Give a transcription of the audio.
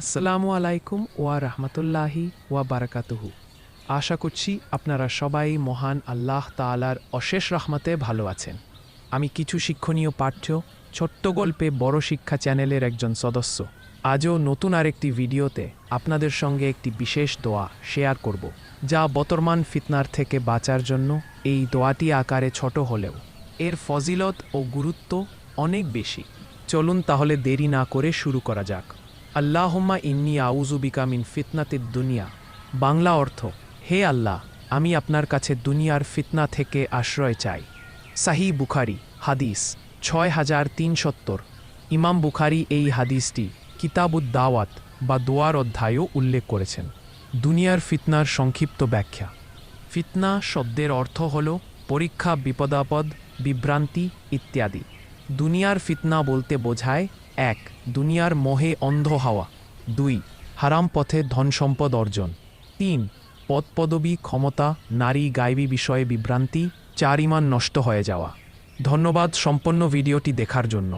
আসসালামু আলাইকুম ওয়া রাহমাতুল্লাহি ওয়া বারাকাতুহু। আশা করছি আপনারা সবাই মহান আল্লাহ তাআলার অশেষ রহমতে ভালো আছেন। আমি কিছু শিক্ষণীয় পাঠ্য ছোট্ট গল্পে বড় শিক্ষা চ্যানেলের একজন সদস্য। আজও নতুন আরেকটি ভিডিওতে আপনাদের সঙ্গে একটি বিশেষ দোয়া শেয়ার করব, যা বর্তমান ফিতনার থেকে বাঁচার জন্য। এই দোয়াটি আকারে ছোট হলেও এর ফজিলত ও গুরুত্ব অনেক বেশি। চলুন তাহলে দেরি না করে শুরু করা যাক। আল্লাহুম্মা ইন্নী আউযু বিকা মিন ফিতনাতিদ দুনিয়া। বাংলা অর্থ: হে আল্লাহ, আমি আপনার কাছে দুনিয়ার ফিতনা থেকে আশ্রয় চাই। সাহিহ বুখারী হাদিস ৬৩৭০। ইমাম বুখারী এই হাদিসটি কিতাবুদ দাওয়াত বা দোয়ার অধ্যায়ও উল্লেখ করেছেন। দুনিয়ার ফিতনার সংক্ষিপ্ত ব্যাখ্যা। ফিতনা শব্দের অর্থ হল পরীক্ষা, বিপদাপদ, বিভ্রান্তি ইত্যাদি। দুনিয়ার ফিতনা বলতে বোঝায়: ১. দুনিয়ার মোহে অন্ধ হওয়া। ২. হারাম পথে ধনসম্পদ অর্জন। ৩. পদপদবী, ক্ষমতা, নারী, গায়বী বিষয়ে বিভ্রান্তি। ৪. ঈমান নষ্ট হয়ে যাওয়া। ধন্যবাদ সম্পূর্ণ ভিডিওটি দেখার জন্য।